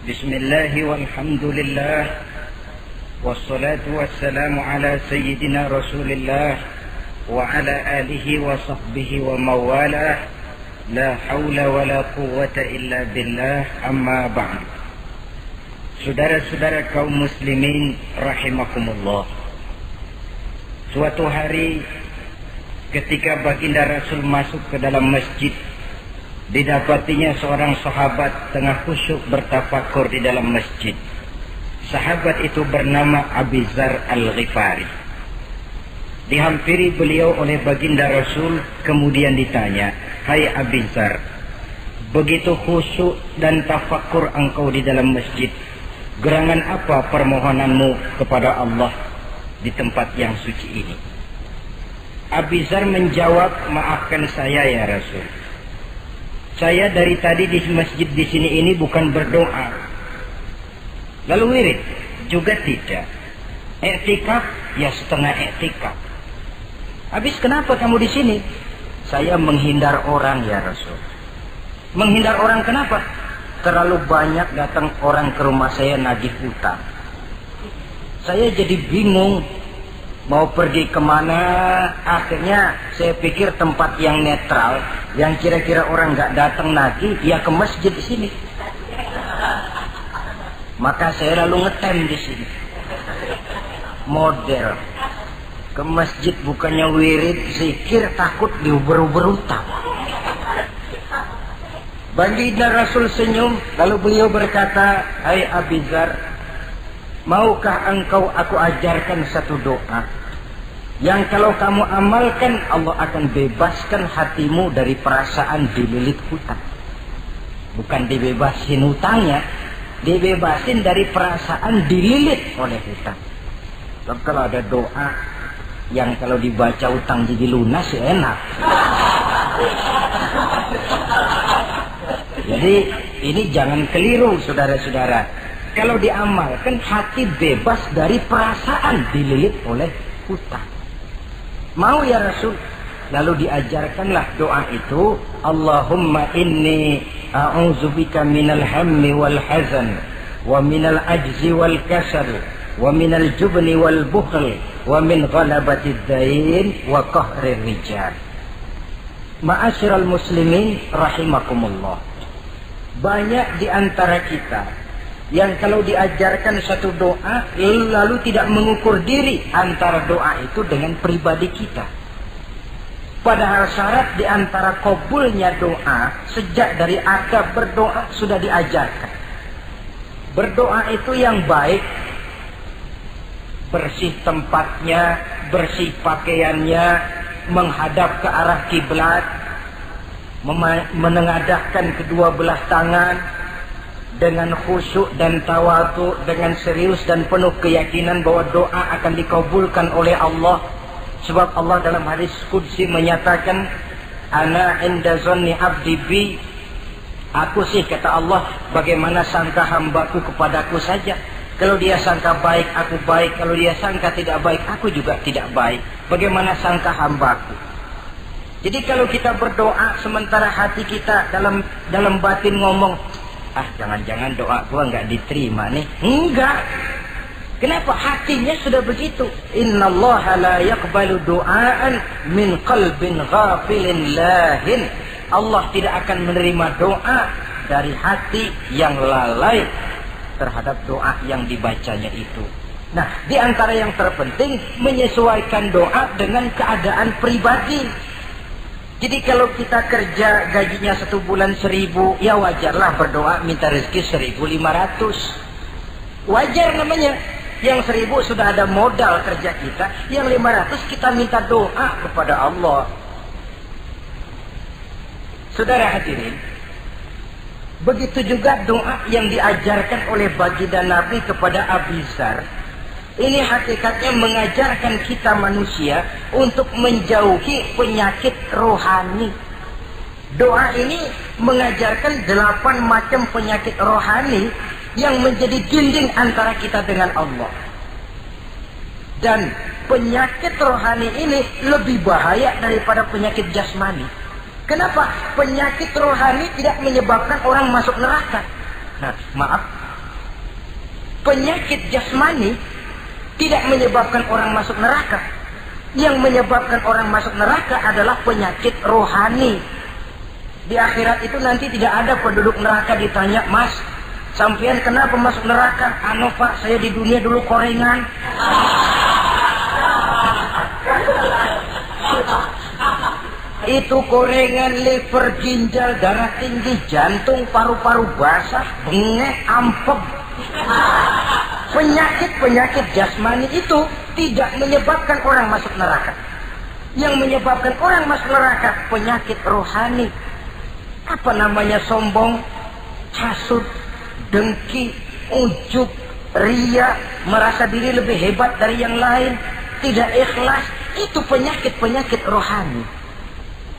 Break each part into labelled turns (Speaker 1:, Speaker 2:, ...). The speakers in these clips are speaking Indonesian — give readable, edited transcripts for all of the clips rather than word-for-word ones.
Speaker 1: Bismillah walhamdulillah wassalatu wassalamu ala sayyidina Rasulillah wa ala alihi wa sahbihi wa mawalah. La hawla wa la quwwata illa billah, amma ba'd. Saudara-saudara kaum muslimin rahimakumullah. Suatu hari ketika baginda Rasul masuk ke dalam masjid, didapatinya seorang sahabat tengah khusyuk bertafakur di dalam masjid. Sahabat itu bernama Abi Dzar Al-Ghifari. Dihampiri beliau oleh baginda Rasul, kemudian ditanya, "Hai Abi Dzar, begitu khusyuk dan tafakur engkau di dalam masjid, gerangan apa permohonanmu kepada Allah di tempat yang suci ini?" Abi Dzar menjawab, "Maafkan saya ya Rasul. Saya dari tadi di masjid di sini ini bukan berdoa, lalu wirid juga tidak, iktikaf ya setengah iktikaf. Habis kenapa kamu di sini?" "Saya menghindar orang ya Rasul." "Menghindar orang kenapa?" "Terlalu banyak datang orang ke rumah saya nagih utang. Saya jadi bingung mau pergi kemana. Akhirnya saya pikir tempat yang netral, yang kira-kira orang nggak datang nagih, ya ke masjid di sini. Maka saya lalu ngetem di sini. Model ke masjid bukannya wirid, zikir, takut diuber-uber utang." Baginda Rasul senyum, lalu beliau berkata, "Hai Abi Dzar, maukah engkau aku ajarkan satu doa yang kalau kamu amalkan Allah akan bebaskan hatimu dari perasaan dililit hutang." Bukan dibebasin hutangnya, dibebasin dari perasaan dililit oleh hutang. Sebab kalau ada doa yang kalau dibaca hutang jadi lunas ya enak. Jadi ini jangan keliru saudara-saudara. Kalau diamalkan hati bebas dari perasaan dililit oleh hutang. Mau ya Rasul? Lalu diajarkanlah doa itu, "Allahumma inni a'udzubika minal hammi wal hazan wa minal ajzi wal kasal wa minal jubni wal bukhl wa min ghalabatid dain wa qahrir rijal." Ma'asyiral muslimin rahimakumullah. Banyak di antara kita yang kalau diajarkan satu doa lalu tidak mengukur diri antara doa itu dengan pribadi kita. Padahal syarat di antara kabulnya doa sejak dari adab berdoa sudah diajarkan. Berdoa itu yang baik, bersih tempatnya, bersih pakaiannya, menghadap ke arah kiblat, menengadahkan kedua belah tangan dengan khusyuk dan tawadhu, dengan serius dan penuh keyakinan bahwa doa akan dikabulkan oleh Allah. Sebab Allah dalam hadis qudsi menyatakan, "Ana inda zanni abdi bi." Aku sih, kata Allah, bagaimana sangka hambaku kepadaku saja. Kalau dia sangka baik, aku baik. Kalau dia sangka tidak baik, aku juga tidak baik. Bagaimana sangka hambaku? Jadi kalau kita berdoa sementara hati kita dalam batin ngomong, jangan-jangan doa gua nggak diterima nih. Enggak. Kenapa? Hatinya sudah begitu. Innallaha la yaqbalu du'aan min qalbin ghafilin lahin. Allah tidak akan menerima doa dari hati yang lalai terhadap doa yang dibacanya itu. Nah, di antara yang terpenting menyesuaikan doa dengan keadaan pribadi. Jadi kalau kita kerja gajinya 1 bulan 1.000, ya wajarlah berdoa minta rezeki 1.500. Wajar namanya. Yang 1.000 sudah ada modal kerja kita, yang 500 kita minta doa kepada Allah. Saudara hadirin, begitu juga doa yang diajarkan oleh baginda Nabi kepada Abi Dzar. Ini hakikatnya mengajarkan kita manusia untuk menjauhi penyakit rohani. Doa ini mengajarkan 8 macam penyakit rohani yang menjadi dinding antara kita dengan Allah. Dan penyakit rohani ini lebih bahaya daripada penyakit jasmani. Kenapa? Penyakit rohani tidak menyebabkan orang masuk neraka. Nah, maaf,
Speaker 2: penyakit jasmani tidak menyebabkan orang masuk neraka. Yang menyebabkan orang masuk neraka adalah penyakit rohani. Di akhirat itu nanti tidak ada penduduk neraka ditanya, "Mas, sampean kenapa masuk neraka?" "Anu Pak, saya di dunia dulu korengan." Itu korengan, liver, ginjal, darah tinggi, jantung, paru-paru basah, bengek, ampeg. Penyakit-penyakit jasmani itu tidak menyebabkan orang masuk neraka. Yang menyebabkan orang masuk neraka penyakit rohani. Apa namanya? Sombong, hasud, dengki, ujub, ria, merasa diri lebih hebat dari yang lain, tidak ikhlas. Itu penyakit-penyakit rohani.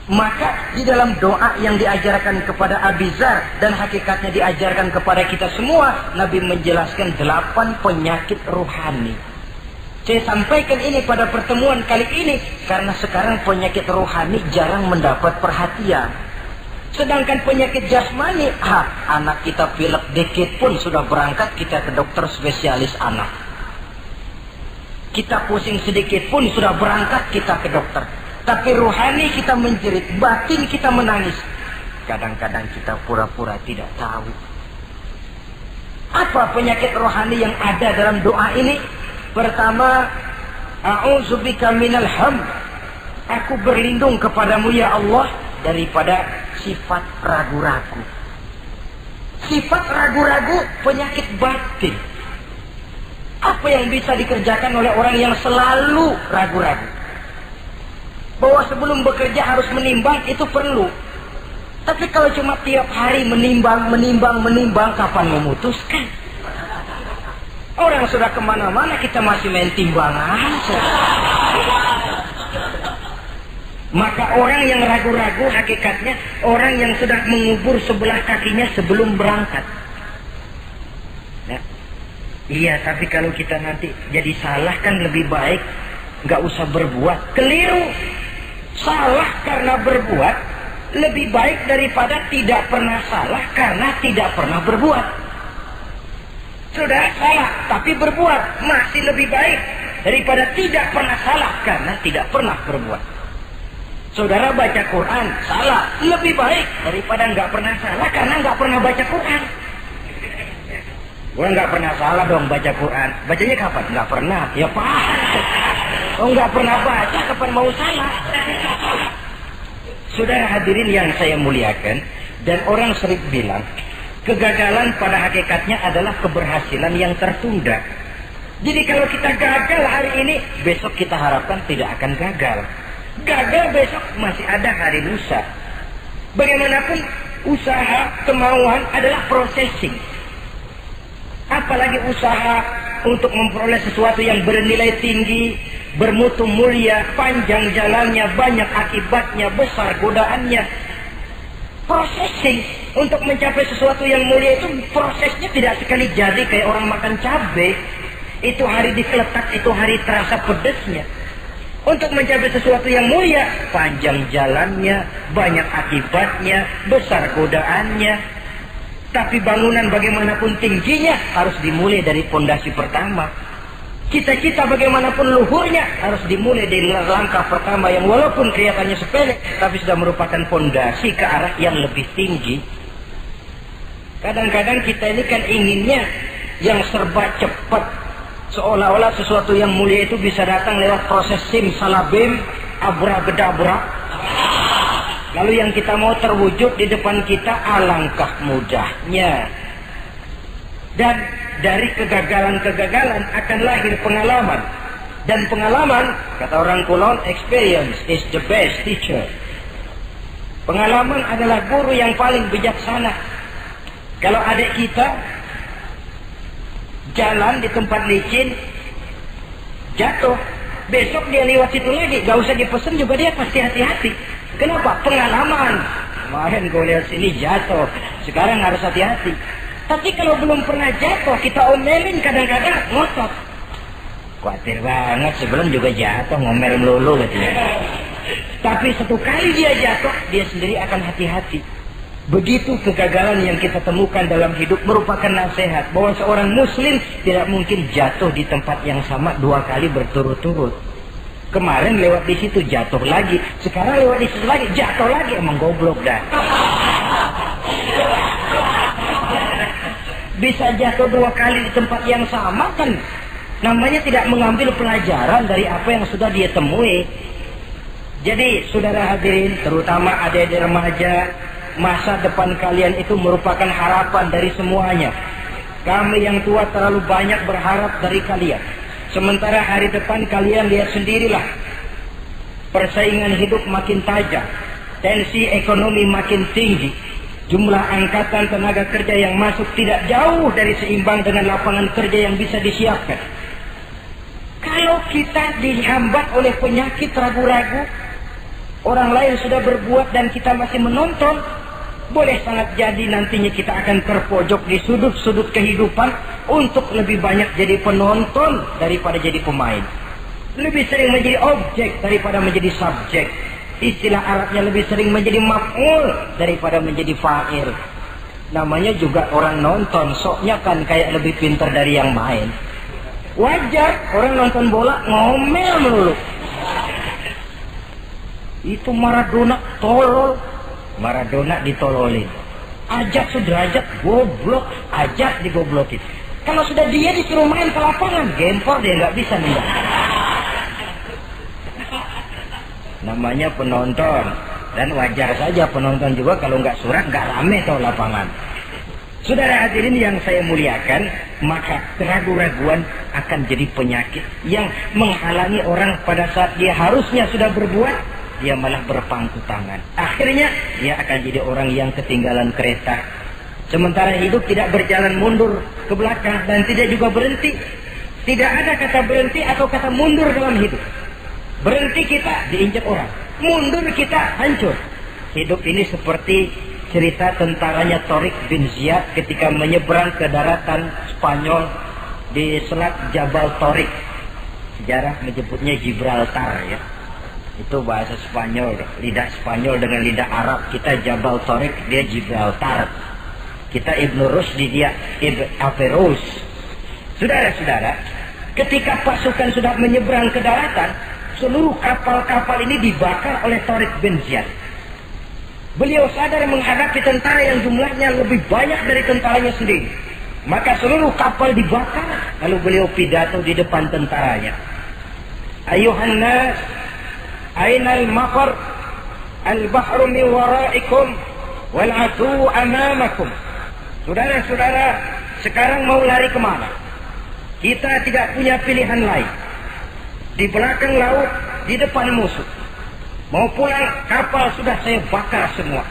Speaker 2: Maka di dalam doa yang diajarkan kepada Abi Dzar dan hakikatnya diajarkan kepada kita semua, Nabi menjelaskan 8 penyakit rohani. Saya sampaikan ini pada pertemuan kali ini karena sekarang penyakit rohani jarang mendapat perhatian. Sedangkan penyakit jasmani, anak kita pilek dikit pun sudah berangkat kita ke dokter spesialis anak. Kita pusing sedikit pun sudah berangkat kita ke dokter. Tapi rohani kita menjerit, batin kita menangis. Kadang-kadang kita pura-pura tidak tahu. Apa penyakit rohani yang ada dalam doa ini? Pertama, a'udzubika minal ham. Aku berlindung kepadamu ya Allah daripada sifat ragu-ragu. Sifat ragu-ragu penyakit batin. Apa yang bisa dikerjakan oleh orang yang selalu ragu-ragu? Bahwa sebelum bekerja harus menimbang, itu perlu. Tapi kalau cuma tiap hari menimbang, kapan memutuskan? Orang sudah kemana-mana, kita masih main timbangan. Maka orang yang ragu-ragu hakikatnya orang yang sudah mengubur sebelah kakinya sebelum berangkat. Nah, iya, tapi kalau kita nanti jadi salah kan lebih baik nggak usah berbuat. Keliru. Salah karena berbuat lebih baik daripada tidak pernah salah karena tidak pernah berbuat. Sudah salah tapi berbuat masih lebih baik daripada tidak pernah salah karena tidak pernah berbuat. Saudara baca Quran salah lebih baik daripada nggak pernah salah karena nggak pernah baca Quran. Gua nggak pernah salah dong baca Quran. Bacanya kapan? Nggak pernah. Ya Pak. Oh nggak pernah baca, kapan mau salah? Saudara hadirin yang saya muliakan, dan orang sering bilang, kegagalan pada hakikatnya adalah keberhasilan yang tertunda. Jadi kalau kita gagal hari ini, besok kita harapkan tidak akan gagal. Gagal besok masih ada hari lusa. Bagaimanapun usaha, kemauan adalah processing. Apalagi usaha untuk memperoleh sesuatu yang bernilai tinggi, bermutu mulia, panjang jalannya, banyak akibatnya, besar godaannya. Processing untuk mencapai sesuatu yang mulia itu prosesnya tidak sekali jadi kayak orang makan cabai. Itu hari dikeletak, itu hari terasa pedesnya. Untuk mencapai sesuatu yang mulia, panjang jalannya, banyak akibatnya, besar godaannya. Tapi bangunan bagaimanapun tingginya harus dimulai dari pondasi pertama. Cita-cita bagaimanapun luhurnya harus dimulai dari langkah pertama yang walaupun kelihatannya sepele, tapi sudah merupakan pondasi ke arah yang lebih tinggi. Kadang-kadang kita ini kan inginnya yang serba cepat, seolah-olah sesuatu yang mulia itu bisa datang lewat proses simsalabim, abracadabra. Lalu yang kita mau terwujud di depan kita, alangkah mudahnya. Dan dari kegagalan-kegagalan akan lahir pengalaman. Dan pengalaman, kata orang kulon, experience is the best teacher. Pengalaman adalah guru yang paling bijaksana. Kalau adik kita jalan di tempat licin, jatuh, besok dia lewat situ lagi, gak usah dipesen juga dia pasti hati-hati. Kenapa? Pengalaman. Kemarin gue lihat sini jatuh, sekarang harus hati-hati. Tapi kalau belum pernah jatuh, kita omelin kadang-kadang ngotot. Khawatir banget, sebelum juga jatuh, ngomel melulu gitu ya. Tapi satu kali dia jatuh, dia sendiri akan hati-hati. Begitu kegagalan yang kita temukan dalam hidup merupakan nasihat bahwa seorang muslim tidak mungkin jatuh di tempat yang sama 2 kali berturut-turut. Kemarin lewat di situ jatuh lagi, sekarang lewat di situ lagi jatuh lagi, emang goblok dah. Bisa jatuh 2 kali di tempat yang sama kan namanya tidak mengambil pelajaran dari apa yang sudah dia temui. Jadi saudara hadirin, terutama adik-adik remaja, masa depan kalian itu merupakan harapan dari semuanya. Kami yang tua terlalu banyak berharap dari kalian. Sementara hari depan kalian lihat sendirilah, persaingan hidup makin tajam, tensi ekonomi makin tinggi, jumlah angkatan tenaga kerja yang masuk tidak jauh dari seimbang dengan lapangan kerja yang bisa disiapkan. Kalau kita dihambat oleh penyakit ragu-ragu, orang lain sudah berbuat dan kita masih menonton, boleh sangat jadi nantinya kita akan terpojok di sudut-sudut kehidupan untuk lebih banyak jadi penonton daripada jadi pemain. Lebih sering menjadi objek daripada menjadi subjek. Istilah Arabnya lebih sering menjadi maf'ul daripada menjadi fa'il. Namanya juga orang nonton, soknya kan kayak lebih pintar dari yang main. Wajar orang nonton bola ngomel melulu. Itu Maradona tolol, Maradona ditololin. Ajak sederajat goblok, ajak digoblokin. Kalau sudah dia disuruh main ke lapangan, gempor dia nggak bisa nih. Namanya penonton, dan wajar saja penonton juga kalau nggak surat nggak rame tuh lapangan. Saudara hadirin yang saya muliakan, maka keraguan-raguan akan jadi penyakit yang menghalangi orang pada saat dia harusnya sudah berbuat, dia malah berpangku tangan. Akhirnya dia akan jadi orang yang ketinggalan kereta. Sementara hidup tidak berjalan mundur ke belakang dan tidak juga berhenti. Tidak ada kata berhenti atau kata mundur dalam hidup. Berhenti kita diinjak orang, mundur kita hancur. Hidup ini seperti cerita tentaranya Tariq bin Ziyad ketika menyeberang ke daratan Spanyol di Selat Jabal Tariq. Sejarah menyebutnya Gibraltar ya. Itu bahasa Spanyol, lidah Spanyol dengan lidah Arab. Kita Jabal Tariq, dia Gibraltar. Kita Ibn Rusdi, dia Ibn Averroes. Saudara-saudara, ketika pasukan sudah menyeberang ke daratan, seluruh kapal-kapal ini dibakar oleh Tariq bin Ziyad. Beliau sadar menghadapi tentara yang jumlahnya lebih banyak dari tentaranya sendiri. Maka seluruh kapal dibakar, lalu beliau pidato di depan tentaranya. Ayuhan nas, ainal mafar, al-bahru min waraikum, wal adu amamakum. Saudara-saudara, sekarang mau lari kemana? Kita tidak punya pilihan lain. Di belakang laut, di depan musuh. Mau pulang, kapal sudah saya bakar semua.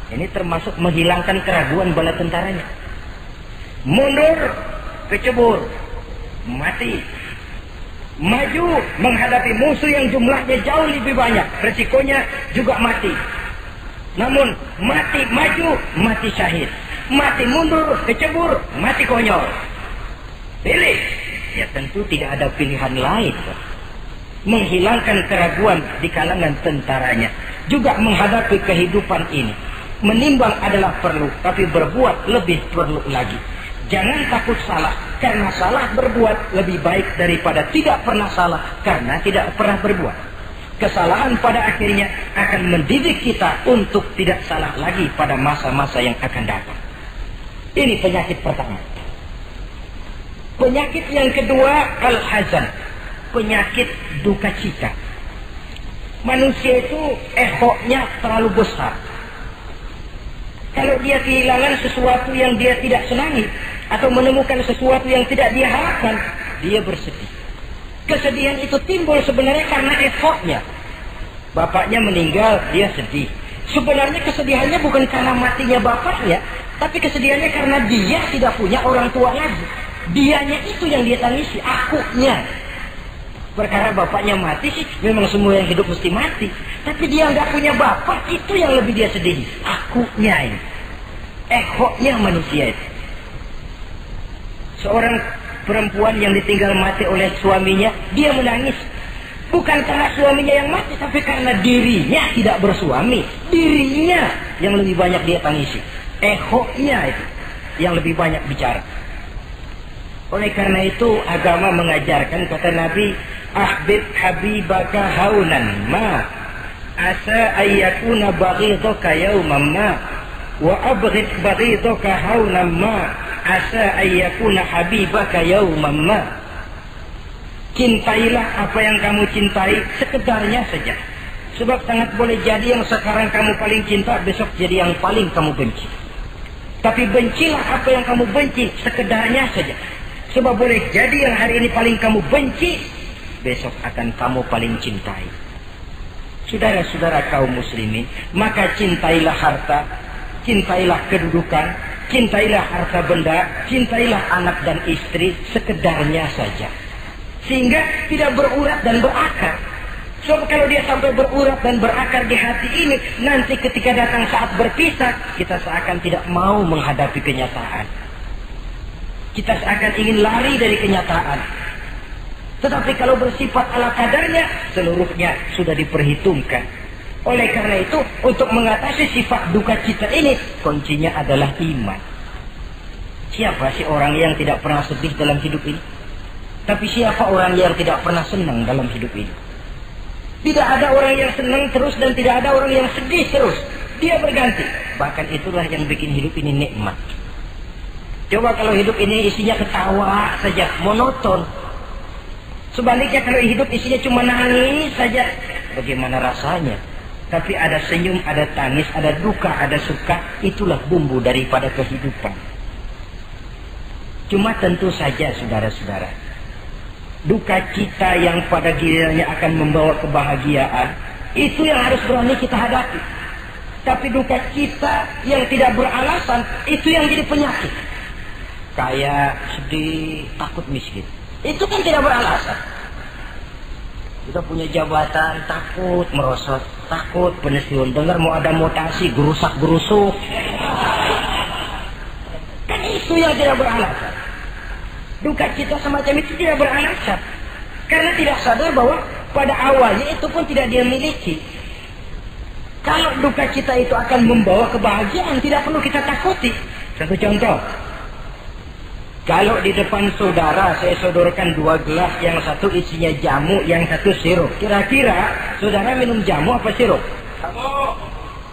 Speaker 2: Ini termasuk menghilangkan keraguan bala tentaranya. Mundur, kecebur, mati. Maju menghadapi musuh yang jumlahnya jauh lebih banyak, resikonya juga mati. Namun mati maju, mati syahid. Mati mundur, kecebur, mati konyol. Pilih. Ya tentu tidak ada pilihan lain. Menghilangkan keraguan di kalangan tentaranya. Juga menghadapi kehidupan ini. Menimbang adalah perlu, tapi berbuat lebih perlu lagi. Jangan takut salah, karena salah berbuat lebih baik daripada tidak pernah salah, karena tidak pernah berbuat. Kesalahan pada akhirnya akan mendidik kita untuk tidak salah lagi pada masa-masa yang akan datang. Ini penyakit pertama. Penyakit yang kedua, al-hazan. Penyakit duka cita. Manusia itu ehoknya terlalu besar. Kalau dia kehilangan sesuatu yang dia tidak senangi, atau menemukan sesuatu yang tidak dia harapkan, dia bersedih. Kesedihan itu timbul sebenarnya karena effortnya. Bapaknya meninggal, dia sedih. Sebenarnya kesedihannya bukan karena matinya bapaknya, tapi kesedihannya karena dia tidak punya orang tua lagi. Dianya itu yang dia tangisi, akunya. Perkara bapaknya mati sih, memang semua yang hidup mesti mati. Tapi dia nggak punya bapak, itu yang lebih dia sedih. Akunya ini. Ehoknya manusia itu. Seorang perempuan yang ditinggal mati oleh suaminya, dia menangis. Bukan karena suaminya yang mati, tapi karena dirinya tidak bersuami. Dirinya yang lebih banyak dia tangisi. Ehonya itu yang lebih banyak bicara. Oleh karena itu agama mengajarkan, kata Nabi, ahbib habibaka haunan ma asa ayyakuna baghidaka yawman ma wa abghid baghidaka haunan ma asa ayyakuna habibaka yawman ma. Cintailah apa yang kamu cintai sekedarnya saja. Sebab sangat boleh jadi yang sekarang kamu paling cinta, besok jadi yang paling kamu benci. Tapi bencilah apa yang kamu benci sekedarnya saja. Sebab boleh jadi yang hari ini paling kamu benci, besok akan kamu paling cintai. Saudara-saudara kaum muslimin, maka cintailah harta, cintailah kedudukan, cintailah harta benda, cintailah anak dan istri sekedarnya saja. Sehingga tidak berurat dan berakar. Sebab kalau dia sampai berurat dan berakar di hati ini, nanti ketika datang saat berpisah, kita seakan tidak mau menghadapi kenyataan. Kita seakan ingin lari dari kenyataan. Tetapi kalau bersifat ala kadarnya, seluruhnya sudah diperhitungkan. Oleh karena itu, untuk mengatasi sifat duka cita ini, kuncinya adalah iman. Siapa sih orang yang tidak pernah sedih dalam hidup ini? Tapi siapa orang yang tidak pernah senang dalam hidup ini? Tidak ada orang yang senang terus dan tidak ada orang yang sedih terus. Dia berganti. Bahkan itulah yang bikin hidup ini nikmat. Coba kalau hidup ini isinya ketawa saja, monoton. Sebaliknya kalau hidup isinya cuma nangis saja, bagaimana rasanya? Tapi ada senyum, ada tangis, ada duka, ada suka. Itulah bumbu daripada kehidupan. Cuma tentu saja saudara-saudara, duka cita yang pada gilirannya akan membawa kebahagiaan, itu yang harus berani kita hadapi. Tapi duka cita yang tidak beralasan, itu yang jadi penyakit. Kayak sedih, takut miskin, itu kan tidak beralasan. Kita punya jabatan, takut merosot, takut pensiun, dengar mau ada mutasi, gerusak-gerusuk. Kan itu yang tidak beralasan. Duka cita semacam itu tidak beralasan. Karena tidak sadar bahwa pada awalnya itu pun tidak dia miliki. Kalau duka cita itu akan membawa kebahagiaan, tidak perlu kita takuti. Satu contoh. Kalau di depan saudara saya sodorkan 2 gelas, yang satu isinya jamu, yang satu sirup. Kira-kira saudara minum jamu apa sirup?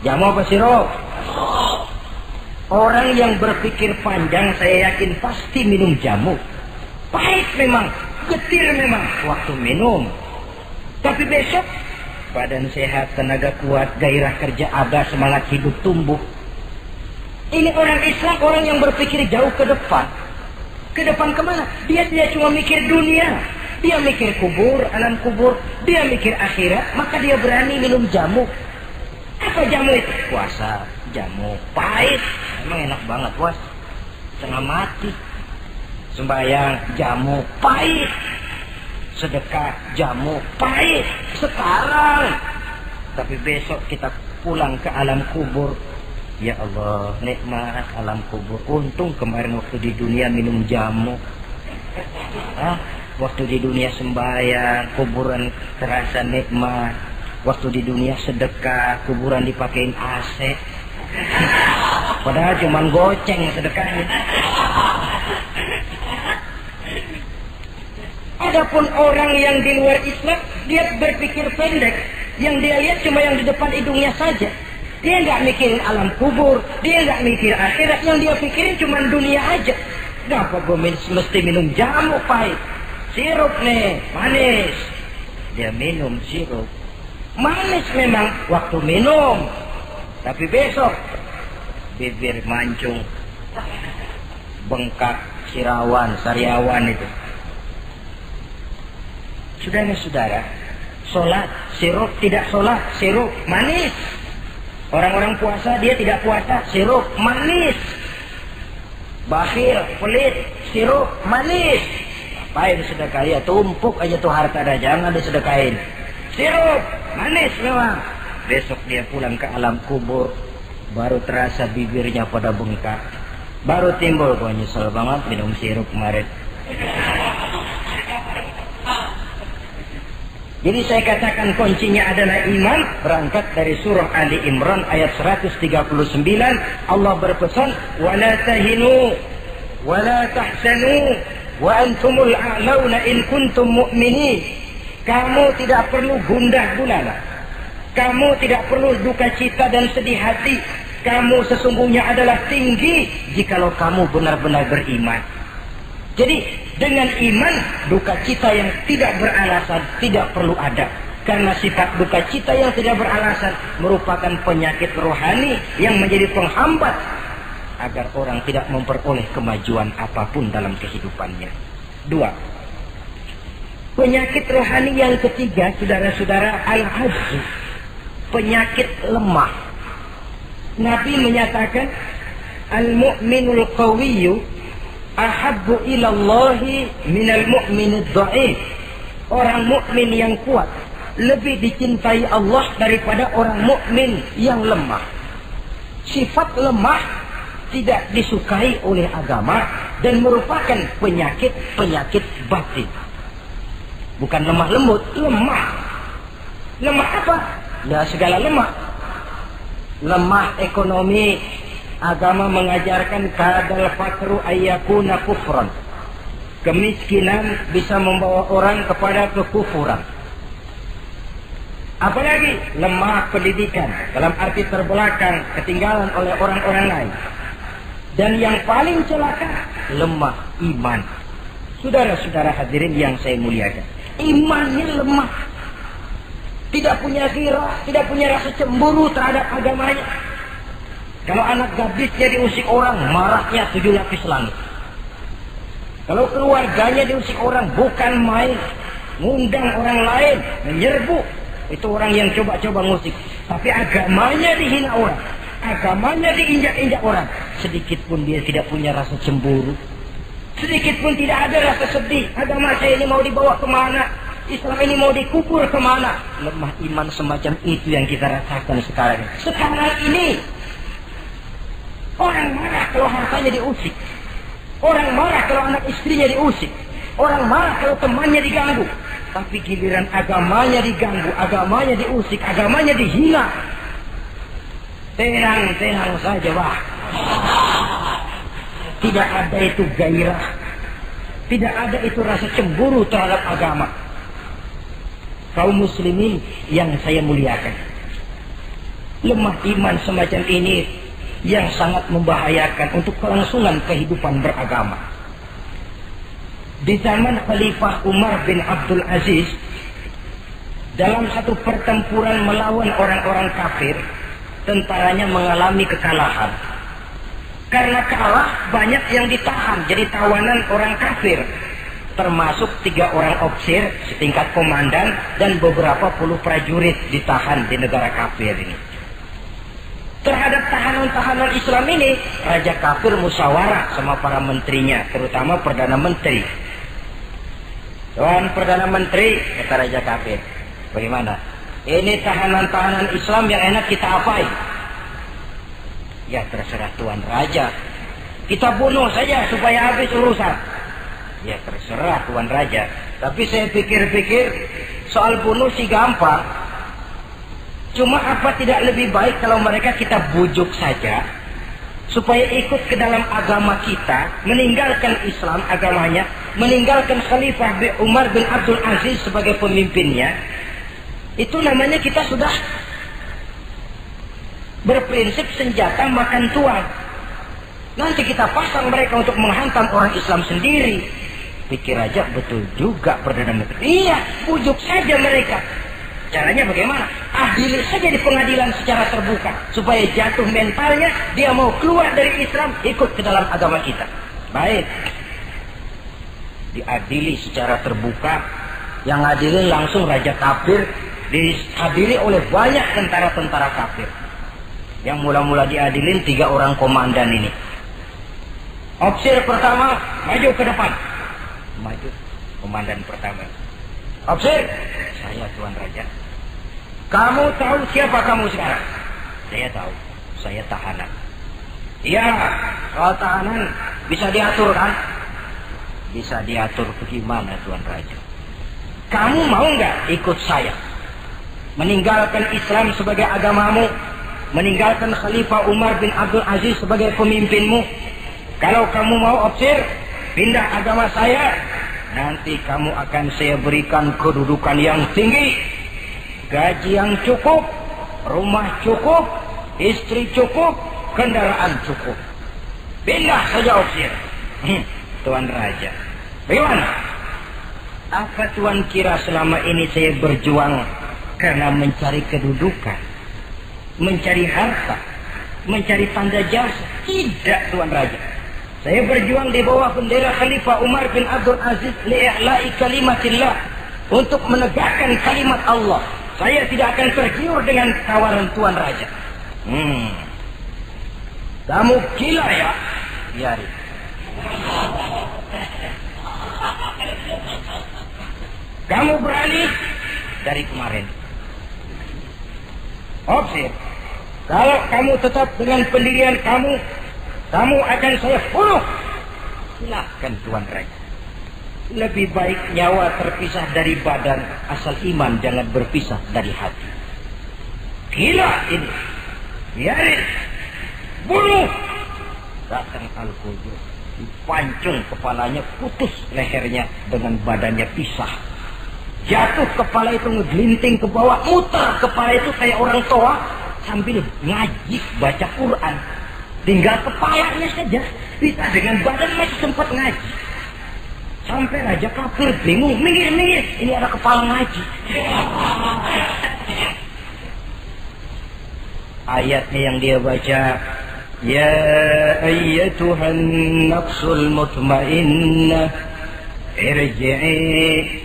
Speaker 2: Jamu apa sirup? Orang yang berpikir panjang saya yakin pasti minum jamu. Pahit memang, getir memang waktu minum. Tapi besok badan sehat, tenaga kuat, gairah kerja ada, semangat hidup tumbuh. Ini orang Islam, orang yang berpikir jauh ke depan. Ke depan kemana? Dia tidak cuma mikir dunia. Dia mikir kubur, alam kubur. Dia mikir akhirat, maka dia berani minum jamu. Apa jamu itu? Puasa, jamu. Pahit. Emang enak banget, bos. Setengah mati. Sembahyang, jamu. Pahit. Sedekah, jamu. Pahit. Sekarang. Tapi besok kita pulang ke alam kubur. Ya Allah, nikmat alam kubur. Untung kemarin waktu di dunia minum jamu. Waktu di dunia sembahyang, kuburan terasa nikmat. Waktu di dunia sedekah, kuburan dipakein AC. Padahal cuma goceng sedekahnya. Adapun orang yang di luar Islam, dia berpikir pendek. Yang dia lihat cuma yang di depan hidungnya saja. Dia nggak mikirin alam kubur, dia nggak mikir akhirat. Yang dia pikirin cuma dunia aja. Kenapa gue mesti minum jamu pahit? Sirup nih, manis. Dia minum sirup. Manis memang waktu minum. Tapi besok bibir mancung, bengkak, sirawan, sariawan itu. Saudara-saudara, sholat, sirup, tidak sholat, sirup, manis. Orang-orang puasa, dia tidak puasa, sirup, manis. Bakhil, pelit, sirup, manis. Apain sedekah? Ya tumpuk aja tuh harta dah, jangan disedekahin. Sirup, manis memang. Besok dia pulang ke alam kubur, baru terasa bibirnya pada bengkak. Baru timbul, gua nyesel banget minum sirup kemarin. Jadi saya katakan kuncinya adalah iman. Berangkat dari surah Ali Imran ayat 139. Allah berpesan, وَلَا تَهِنُوا وَلَا تَحْزَنُوا وَأَنْتُمُ الْأَعْلَوْنَ إِنْ كُنْتُمْ مُؤْمِنِينَ. Kamu tidak perlu gundah gulana. Kamu tidak perlu duka cita dan sedih hati. Kamu sesungguhnya adalah tinggi jikalau kamu benar-benar beriman. Jadi dengan iman, duka cita yang tidak beralasan tidak perlu ada. Karena sifat duka cita yang tidak beralasan merupakan penyakit rohani yang menjadi penghambat agar orang tidak memperoleh kemajuan apapun dalam kehidupannya. 2. Penyakit rohani yang ketiga, saudara-saudara, al-ajzu, penyakit lemah. Nabi menyatakan, al-mu'minul qawiyyu ahabbu ilallahi minal mu'minid dha'if. Orang mukmin yang kuat lebih dicintai Allah daripada orang mukmin yang lemah. Sifat lemah tidak disukai oleh agama dan merupakan penyakit batin. Bukan lemah lembut, lemah. Lemah apa? Ya segala lemah. Lemah ekonomi. Agama mengajarkan kadal fakru ayyakuna kufran. Kemiskinan bisa membawa orang kepada kekufuran. Apalagi lemah pendidikan, dalam arti terbelakang, ketinggalan oleh orang-orang lain. Dan yang paling celaka, lemah iman. Saudara-saudara hadirin yang saya muliakan, imannya lemah. Tidak punya ghirah, tidak punya rasa cemburu terhadap agamanya. Kalau anak gadisnya diusik orang, marahnya 7 lapis langit. Kalau keluarganya diusik orang, bukan main. Ngundang orang lain, menyerbu. Itu orang yang coba-coba ngusik. Tapi agamanya dihina orang. Agamanya diinjak-injak orang. Sedikit pun dia tidak punya rasa cemburu. Sedikit pun tidak ada rasa sedih. Agama saya ini mau dibawa kemana? Islam ini mau dikubur kemana? Lemah iman semacam itu yang kita rasakan sekarang. Sekarang ini orang marah kalau hartanya diusik. Orang marah kalau anak istrinya diusik. Orang marah kalau temannya diganggu. Tapi giliran agamanya diganggu, agamanya diusik, agamanya dihina. Tenang-tenang saja, Pak. Tidak ada itu gairah. Tidak ada itu rasa cemburu terhadap agama. Kaum muslimin yang saya muliakan, lemah iman semacam ini yang sangat membahayakan untuk kelangsungan kehidupan beragama. Di zaman Khalifah Umar bin Abdul Aziz, dalam satu pertempuran melawan orang-orang kafir, tentaranya mengalami kekalahan. Karena kalah, banyak yang ditahan jadi tawanan orang kafir, termasuk 3 orang ofisir setingkat komandan dan beberapa puluh prajurit ditahan di negara kafir ini. Terhadap tahanan-tahanan Islam ini, Raja kafir musyawarah sama para menterinya, terutama Perdana Menteri. Tuan Perdana Menteri, kata Raja kafir, bagaimana? Ini tahanan-tahanan Islam yang enak kita apain? Ya terserah Tuan Raja. Kita bunuh saja supaya habis urusan. Ya terserah Tuan Raja. Tapi saya pikir-pikir, soal bunuh sih gampang. Cuma apa tidak lebih baik kalau mereka kita bujuk saja supaya ikut ke dalam agama kita, meninggalkan Islam agamanya, meninggalkan Khalifah Umar bin Abdul Aziz sebagai pemimpinnya. Itu namanya kita sudah berprinsip senjata makan tuan. Nanti kita pasang mereka untuk menghantam orang Islam sendiri. Pikir aja, betul juga Perdana Menteri. Iya, bujuk saja mereka. Caranya bagaimana? Adili saja di pengadilan secara terbuka supaya jatuh mentalnya, dia mau keluar dari Islam, ikut ke dalam agama kita. Baik, diadili secara terbuka. Yang adilin langsung Raja kafir, dihadiri oleh banyak tentara-tentara kafir. Yang mula-mula diadilin 3 orang komandan ini. Ofisir pertama maju ke depan. Maju komandan pertama. Ofisir, saya Tuan Raja. Kamu tahu siapa kamu sekarang? Saya tahu, saya tahanan. Iya, soal tahanan bisa diatur kan? Bisa diatur bagaimana Tuan Raja? Kamu mau nggak ikut saya? Meninggalkan Islam sebagai agamamu, meninggalkan Khalifah Umar bin Abdul Aziz sebagai pemimpinmu. Kalau kamu mau opsir, pindah agama saya, nanti kamu akan saya berikan kedudukan yang tinggi, gaji yang cukup, rumah cukup, istri cukup, kendaraan cukup. Pindah saja opsir. Tuan Raja, bagaimana? Apa Tuan kira selama ini saya berjuang karena mencari kedudukan, mencari harta, mencari tanda jasa? Tidak, Tuan Raja. Saya berjuang di bawah bendera Khalifah Umar bin Abdul Aziz li'i'la'i kalimatillah, untuk menegakkan kalimat Allah. Saya tidak akan tergiur dengan tawaran Tuan Raja. Kamu gila ya? Biarin. Kamu berani dari kemarin. Opsir, kalau kamu tetap dengan pendirian kamu, kamu akan saya bunuh. Silakan Tuan Raja. Lebih baik nyawa terpisah dari badan, asal iman jangan berpisah dari hati. Gila ini. Biarin. Bunuh. Datang Al-Qujur, dipancung kepalanya, putus lehernya dengan badannya pisah. Jatuh kepala itu ngegelinting ke bawah, muter kepala itu kayak orang tua sambil ngaji baca Quran. Tinggal kepalanya saja, bisa dengan badan masih sempat ngaji. Sampai Raja kafir bingung, minggir, ini ada kepala ngaji. Ayatnya yang dia baca, ya ayyatuhan nafsul mutmainnah, irji'i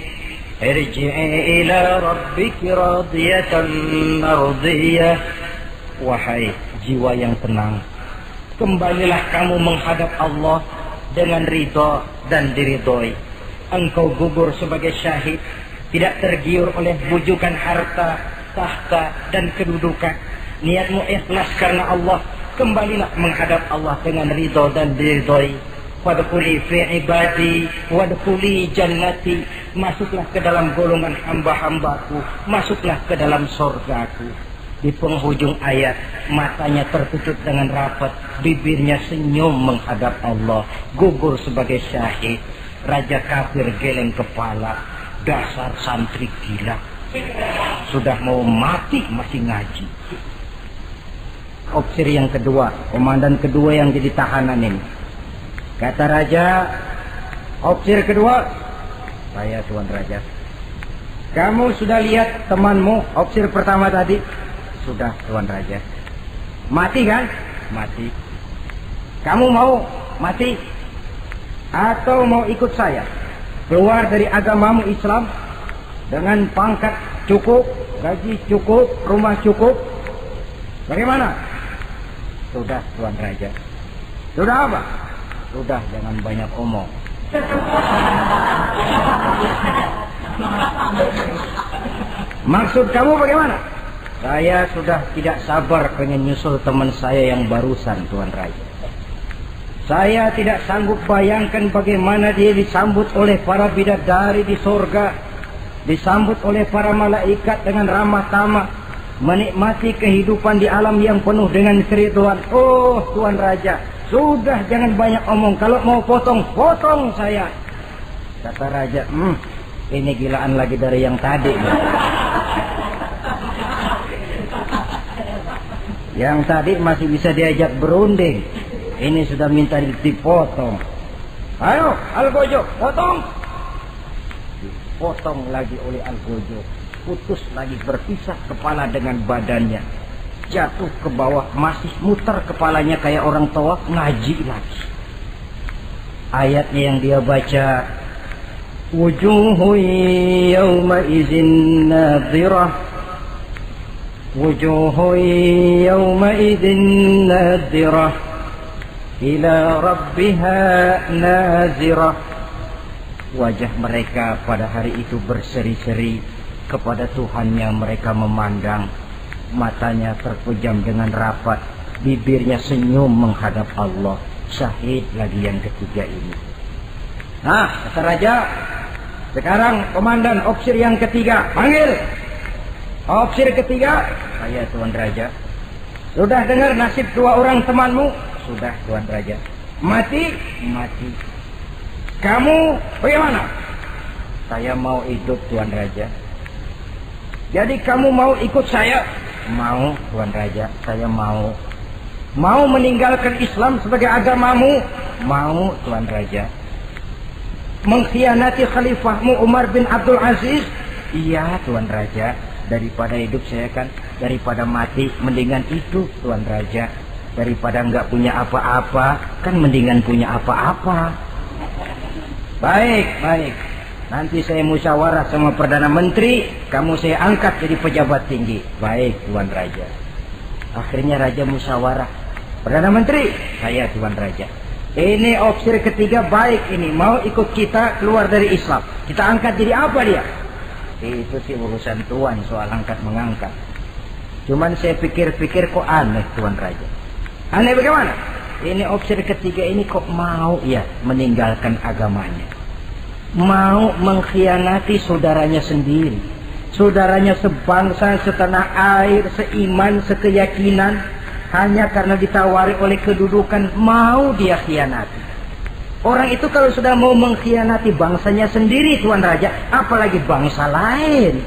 Speaker 2: ila rabbiki radiyatan mardiyah. Wahai jiwa yang tenang, kembalilah kamu menghadap Allah dengan ridha dan diridhoi. Engkau gugur sebagai syahid, tidak tergiur oleh bujukan harta, tahta dan kedudukan. Niatmu ikhlas karena Allah, kembalilah menghadap Allah dengan ridha dan diridhoi. Wadkhuli fi ibadi wadkhuli jannati, masuklah ke dalam golongan hamba-hambaku, masuklah ke dalam surgaku. Di penghujung ayat, matanya tertutup dengan rapat, bibirnya senyum menghadap Allah, gugur sebagai syahid. Raja kafir geleng kepala, dasar santri gila, sudah mau mati masih ngaji. Opsir yang kedua, komandan kedua yang jadi tahanan ini, kata Raja, opsir kedua, saya Tuan Raja, kamu sudah lihat temanmu opsir pertama tadi? Sudah Tuan Raja. Mati kan? Mati. Kamu mau mati? Atau mau ikut saya keluar dari agamamu Islam dengan pangkat cukup, gaji cukup, rumah cukup? Bagaimana? Sudah Tuan Raja. Sudah apa? Sudah, jangan banyak omong. Maksud kamu bagaimana? Saya sudah tidak sabar pengen nyusul teman saya yang barusan, Tuan Raja. Saya tidak sanggup bayangkan bagaimana dia disambut oleh para bidadari di surga, disambut oleh para malaikat dengan ramah tamah, menikmati kehidupan di alam yang penuh dengan keriduan. Oh Tuan Raja, sudah jangan banyak omong. Kalau mau potong, potong saya. Kata Raja, ini gilaan lagi dari yang tadi. Yang tadi masih bisa diajak berunding, ini sudah minta dipotong. Ayo Al-Gojo, potong. Dipotong lagi oleh Al-Gojo, putus lagi, berpisah kepala dengan badannya, jatuh ke bawah, masih muter kepalanya kayak orang tua, ngaji lagi. Ayatnya yang dia baca, wujuhu yawma izin nadhirah, wujuhu yawma izin nadhirah, ila rabbiha nazirah. Wajah mereka pada hari itu berseri-seri, kepada Tuhannya mereka memandang, matanya terpejam dengan rapat, bibirnya senyum menghadap Allah. Syahid lagi yang ketiga ini. Nah, kata Raja,
Speaker 1: Sekarang komandan opsir yang ketiga, panggil. Opsir ketiga, saya Tuan Raja. Sudah dengar nasib dua orang temanmu? Sudah Tuan Raja. Mati? Mati. Kamu bagaimana? Saya mau hidup Tuan Raja. Jadi kamu mau ikut saya? Mau Tuan Raja, saya mau. Mau meninggalkan Islam sebagai agamamu? Mau Tuan Raja. Mengkhianati khalifahmu Umar bin Abdul Aziz? Iya Tuan Raja. Daripada hidup saya kan, daripada mati mendingan hidup Tuan Raja. Daripada nggak punya apa-apa kan mendingan punya apa-apa. Baik, baik. Nanti saya musyawarah sama Perdana Menteri, kamu saya angkat jadi pejabat tinggi. Baik Tuan Raja. Akhirnya Raja musyawarah. Perdana Menteri, saya Tuan Raja. Ini opsir ketiga baik ini, mau ikut kita keluar dari Islam. Kita angkat jadi apa dia? Itu sih urusan Tuan soal angkat mengangkat. Cuman saya pikir-pikir kok aneh Tuan Raja. Aneh bagaimana? Ini opsir ketiga ini kok mau ya meninggalkan agamanya. Mau mengkhianati saudaranya sendiri. Saudaranya sebangsa, setanah air, seiman, sekeyakinan. Hanya karena ditawari oleh kedudukan mau dia khianati. Orang itu kalau sudah mau mengkhianati bangsanya sendiri Tuan Raja, apalagi bangsa lain.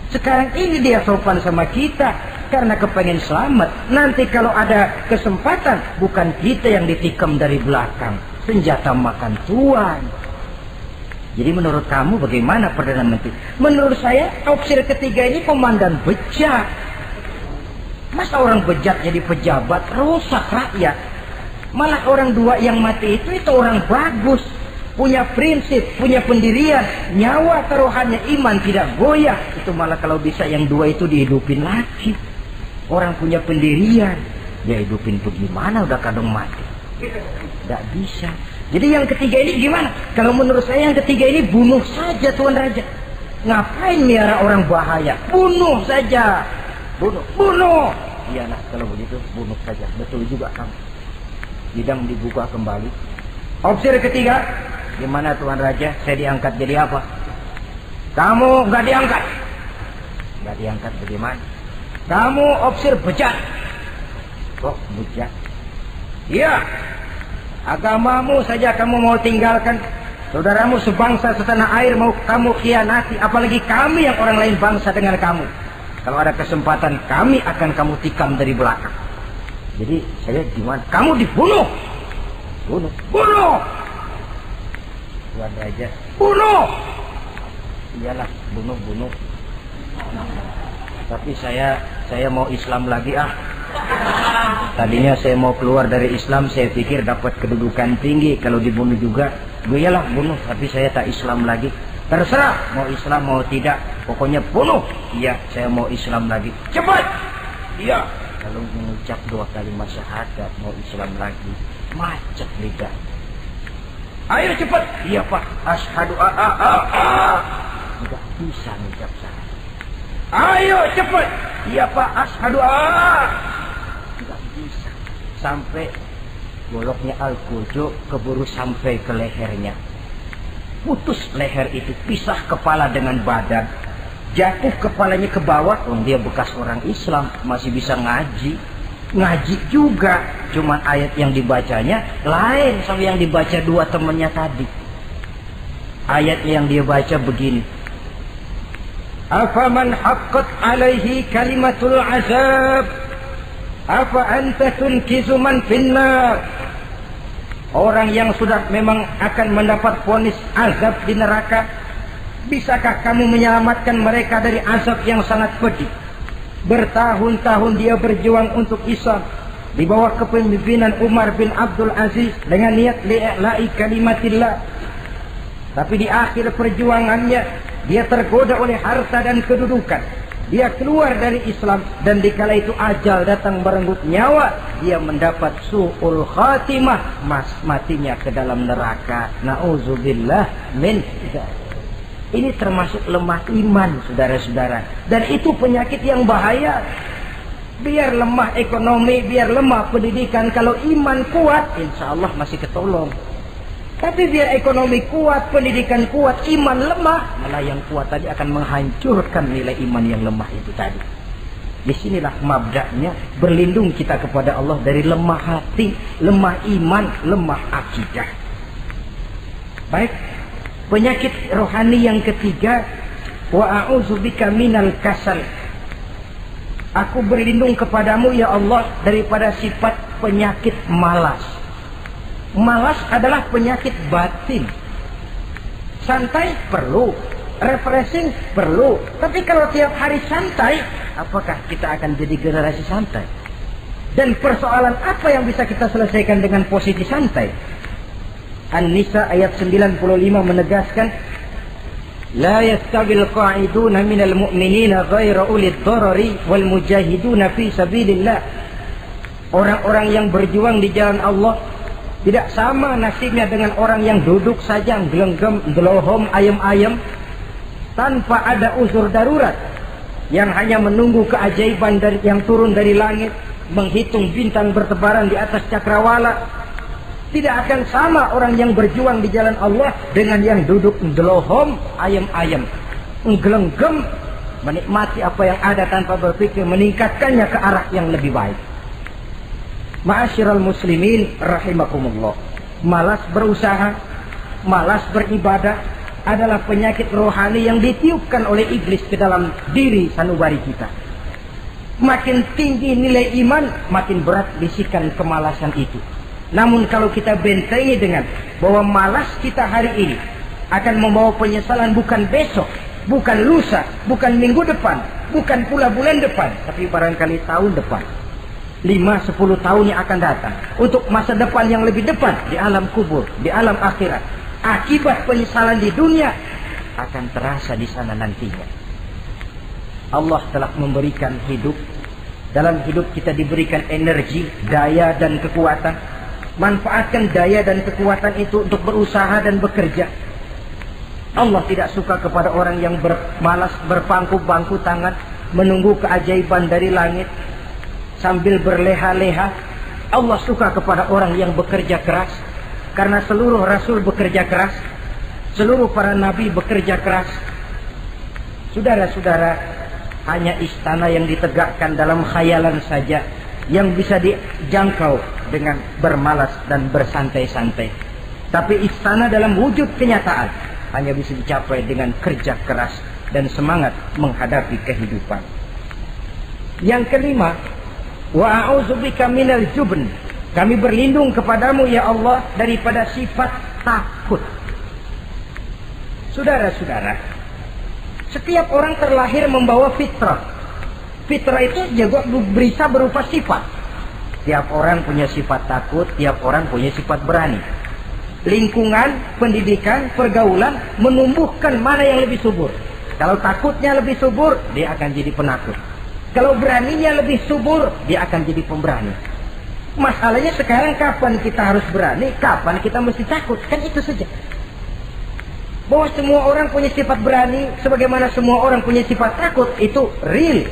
Speaker 1: Sekarang ini dia sopan sama kita karena kepengen selamat. Nanti kalau ada kesempatan bukan kita yang ditikam dari belakang, senjata makan Tuan. Jadi menurut kamu bagaimana Perdana Menteri? Menurut saya opsir ketiga ini komandan bejat. Masa orang bejat jadi pejabat, rusak rakyat. Malah orang dua yang mati itu orang bagus. Punya prinsip, punya pendirian. Nyawa taruhannya iman tidak goyah. Itu malah kalau bisa yang dua itu dihidupin lagi. Orang punya pendirian. Dia hidupin bagaimana udah kadang mati. Tidak bisa. Jadi yang ketiga ini gimana? Kalau menurut saya yang ketiga ini bunuh saja Tuan Raja. Ngapain miara orang bahaya? Bunuh saja. Bunuh. Iya nak, kalau begitu bunuh saja. Betul juga kamu. Bidang dibuka kembali. Opsir ketiga, gimana Tuan Raja? Saya diangkat jadi apa? Kamu nggak diangkat. Nggak diangkat bagaimana? Kamu opsir bejat. Kok bejat? Iya. Agamamu saja kamu mau tinggalkan. Saudaramu sebangsa setanah air mau kamu khianati. Apalagi kami yang orang lain bangsa dengan kamu. Kalau ada kesempatan kami akan kamu tikam dari belakang. Jadi saya gimana? Kamu dibunuh. Bunuh. Tuan Raja. Bunuh. Iyalah, bunuh. Tapi saya mau Islam lagi ah. Tadinya saya mau keluar dari Islam, saya pikir dapat kedudukan tinggi. Kalau dibunuh juga, iyalah bunuh. Tapi saya tak Islam lagi. Terserah mau Islam mau tidak, pokoknya bunuh. Iya, saya mau Islam lagi. Cepat. Iya. Kalau mengucap 2 kalimat syahadat mau Islam lagi, macet lidah. Ayo cepat. Iya Pak. Asyhadu Enggak bisa mengucap syahadat. Ayo cepat. Iya Pak. Asyhadu Enggak bisa. Sampai goloknya Al-Qudu keburu sampai ke lehernya. Putus leher itu, pisah kepala dengan badan. Jatuh kepalanya ke bawah. Dia bekas orang Islam, masih bisa ngaji. Ngaji juga, cuman ayat yang dibacanya lain sama yang dibaca 2 temannya tadi. Ayat yang dia baca begini. Afaman haqqat alaihi kalimatul azab, afa anta tunkizu man finnar. Orang yang sudah memang akan mendapat vonis azab di neraka, bisakah kamu menyelamatkan mereka dari azab yang sangat pedih? Bertahun-tahun dia berjuang untuk Islam di bawah kepemimpinan Umar bin Abdul Aziz dengan niat li'la'i kalimatillah. Tapi di akhir perjuangannya dia tergoda oleh harta dan kedudukan. Dia keluar dari Islam dan dikala itu ajal datang merenggut nyawa, dia mendapat su'ul khatimah, matinya ke dalam neraka. Na'udzubillah min dzalik. Ini termasuk lemah iman, saudara-saudara. Dan itu penyakit yang bahaya. Biar lemah ekonomi, biar lemah pendidikan, kalau iman kuat, insya Allah masih ketolong.
Speaker 2: Tapi biar ekonomi kuat, pendidikan kuat, iman lemah, malah yang kuat tadi akan menghancurkan nilai iman yang lemah itu tadi. Disinilah mabda'nya, berlindung kita kepada Allah dari lemah hati, lemah iman, lemah akidah. Baik, penyakit rohani yang ketiga, wa a'udzubika minal kasal. Aku berlindung kepadamu ya Allah daripada sifat penyakit malas. Malas adalah penyakit batin. Santai perlu, refreshing perlu. Tapi kalau tiap hari santai, apakah kita akan jadi generasi santai? Dan persoalan apa yang bisa kita selesaikan dengan posisi santai? An-Nisa ayat 95 menegaskan, La yastabil qa'iduna minal mu'minina ghaira ulid darari wal mujahiduna fi sabilillah. Orang-orang yang berjuang di jalan Allah tidak sama nasibnya dengan orang yang duduk saja gelenggam, delohom, ayam-ayam tanpa ada unsur darurat, yang hanya menunggu keajaiban yang turun dari langit, menghitung bintang bertebaran di atas cakrawala. Tidak akan sama orang yang berjuang di jalan Allah dengan yang duduk delohom, ayam-ayam, gelenggam, menikmati apa yang ada tanpa berpikir meningkatkannya ke arah yang lebih baik. Ma'asyiral muslimin rahimakumullah. Malas berusaha, malas beribadah adalah penyakit rohani yang ditiupkan oleh iblis ke dalam diri sanubari kita. Makin tinggi nilai iman, makin berat bisikan kemalasan itu. Namun kalau kita bentengi dengan bahwa malas kita hari ini akan membawa penyesalan bukan besok, bukan lusa, bukan minggu depan, bukan pula bulan depan, tapi barangkali tahun depan, 5-10 tahun yang akan datang, untuk masa depan yang lebih depan di alam kubur, di alam akhirat. Akibat penyesalan di dunia akan terasa di sana nantinya. Allah telah memberikan hidup. Dalam hidup kita diberikan energi, daya dan kekuatan. Manfaatkan daya dan kekuatan itu untuk berusaha dan bekerja. Allah tidak suka kepada orang yang bermalas, berpangku-bangku tangan, menunggu keajaiban dari langit sambil berleha-leha. Allah suka kepada orang yang bekerja keras, karena seluruh rasul bekerja keras, seluruh para nabi bekerja keras. Saudara-saudara, hanya istana yang ditegakkan dalam khayalan saja yang bisa dijangkau dengan bermalas dan bersantai-santai. Tapi istana dalam wujud kenyataan hanya bisa dicapai dengan kerja keras dan semangat menghadapi kehidupan. Yang kelima, wa a'udzubika minal jubn. Kami berlindung kepadamu ya Allah daripada sifat takut. Saudara-saudara, setiap orang terlahir membawa fitrah. Fitrah itu juga bisa berupa sifat. Tiap orang punya sifat takut, tiap orang punya sifat berani. Lingkungan, pendidikan, pergaulan menumbuhkan mana yang lebih subur. Kalau takutnya lebih subur, dia akan jadi penakut. Kalau beraninya lebih subur, dia akan jadi pemberani. Masalahnya sekarang kapan kita harus berani, kapan kita mesti takut. Kan itu saja. Bahwa semua orang punya sifat berani, sebagaimana semua orang punya sifat takut, itu real.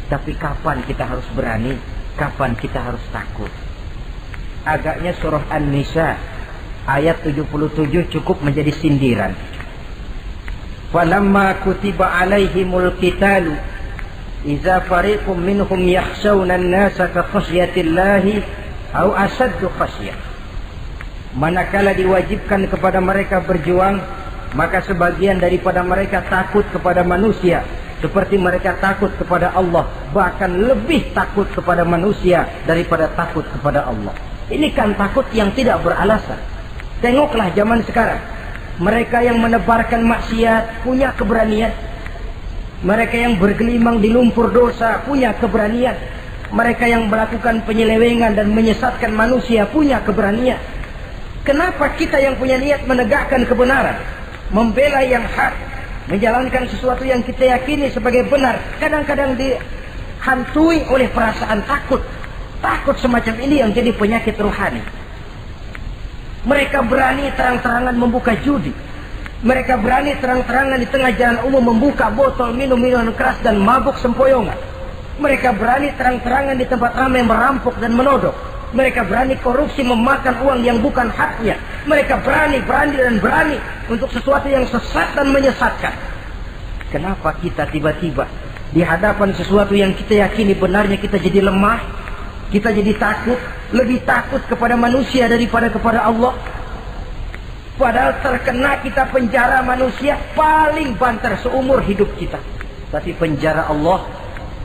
Speaker 2: Tapi kapan kita harus berani, kapan kita harus takut? Agaknya surah An-Nisa ayat 77 cukup menjadi sindiran. Falamma kutiba alaihimul qitalu iza fariqum minhum yakhshawna an-nasa ka khasyatillahi aw asaddu khasyah. Manakala diwajibkan kepada mereka berjuang, maka sebagian daripada mereka takut kepada manusia seperti mereka takut kepada Allah, bahkan lebih takut kepada manusia daripada takut kepada Allah. Ini kan takut yang tidak beralasan. Tengoklah zaman sekarang, mereka yang menebarkan maksiat punya keberanian. Mereka yang bergelimang di lumpur dosa punya keberanian. Mereka yang melakukan penyelewengan dan menyesatkan manusia punya keberanian. Kenapa kita yang punya niat menegakkan kebenaran, membela yang hak, menjalankan sesuatu yang kita yakini sebagai benar, kadang-kadang dihantui oleh perasaan takut? Takut semacam ini yang jadi penyakit rohani. Mereka berani terang-terangan membuka judi. Mereka berani terang-terangan di tengah jalan umum membuka botol minum minuman keras dan mabuk sempoyongan. Mereka berani terang-terangan di tempat ramai merampok dan menodok. Mereka berani korupsi, memakan uang yang bukan haknya. Mereka berani untuk sesuatu yang sesat dan menyesatkan. Kenapa kita tiba-tiba di hadapan sesuatu yang kita yakini benarnya kita jadi lemah, kita jadi takut, lebih takut kepada manusia daripada kepada Allah? Padahal terkena kita penjara manusia paling banter seumur hidup kita. Tapi penjara Allah,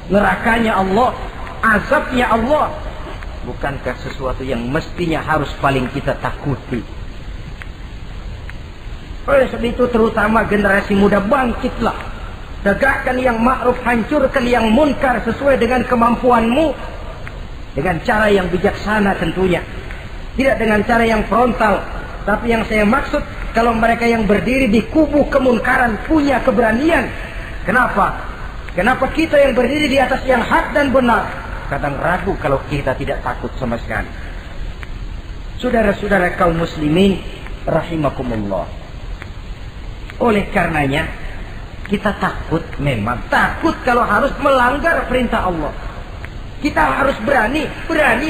Speaker 2: nerakanya Allah, azabnya Allah, bukankah sesuatu yang mestinya harus paling kita takuti? Oleh sebab itu terutama generasi muda, bangkitlah. Tegakkan yang ma'ruf, hancurkan yang munkar sesuai dengan kemampuanmu. Dengan cara yang bijaksana tentunya. Tidak dengan cara yang frontal. Tapi yang saya maksud, kalau mereka yang berdiri di kubu kemunkaran punya keberanian. Kenapa? Kenapa kita yang berdiri di atas yang hak dan benar kadang ragu kalau kita tidak takut sama sekali? Saudara-saudara kaum muslimin rahimakumullah. Oleh karenanya kita takut, memang takut kalau harus melanggar perintah Allah. Kita harus berani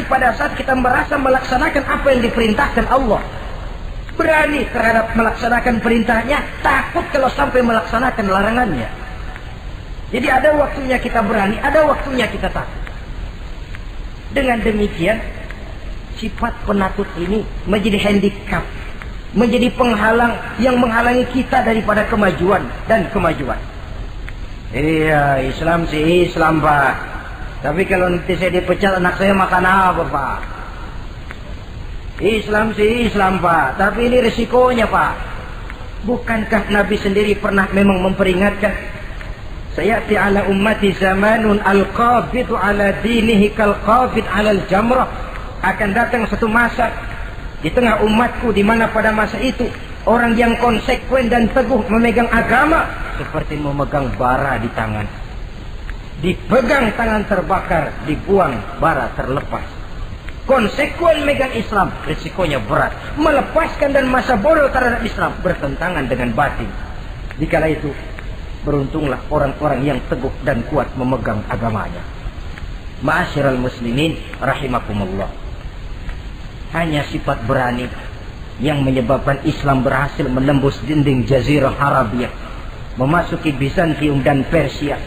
Speaker 2: pada saat kita merasa melaksanakan apa yang diperintahkan Allah. Berani terhadap melaksanakan perintahnya, takut kalau sampai melaksanakan larangannya. Jadi ada waktunya kita berani, ada waktunya kita takut. Dengan demikian, sifat penakut ini menjadi handicap, menjadi penghalang yang menghalangi kita daripada kemajuan dan kemajuan. Iya, Islam sih Islam, Pak. Tapi kalau nanti saya dipecat, anak saya makan apa, Pak? Islam sih Islam, Pak. Tapi ini resikonya, Pak. Bukankah Nabi sendiri pernah memang memperingatkan, sayati ala ummati zamanun al-qabidu ala dinihi kal-qabid ala al-jamrah. Akan datang satu masa di tengah umatku di mana pada masa itu orang yang konsekuen dan teguh memegang agama seperti memegang bara di tangan. Dipegang tangan terbakar, dibuang bara terlepas. Konsekuen megang Islam, risikonya berat. Melepaskan dan masa bodoh terhadap Islam bertentangan dengan batin. Dikala itu beruntunglah orang-orang yang teguh dan kuat memegang agamanya. Ma'asyiral muslimin rahimakumullah. Hanya sifat berani yang menyebabkan Islam berhasil menembus dinding Jazirah Arabia, memasuki Bizantium dan Persia,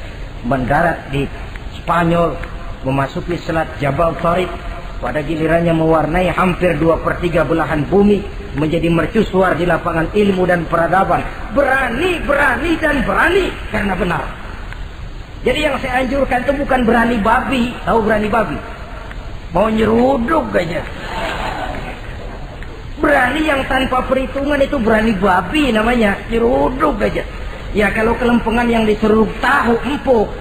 Speaker 2: mendarat di Spanyol, memasuki Selat Jabal Tariq, pada gilirannya mewarnai hampir 2/3 belahan bumi, menjadi mercusuar di lapangan ilmu dan peradaban. Berani karena benar. Jadi yang saya anjurkan itu bukan berani babi. Tahu berani babi? Mau nyeruduk aja. Berani yang tanpa perhitungan itu berani babi namanya, nyeruduk aja. Ya kalau kelempengan yang diseruduk tahu empuk.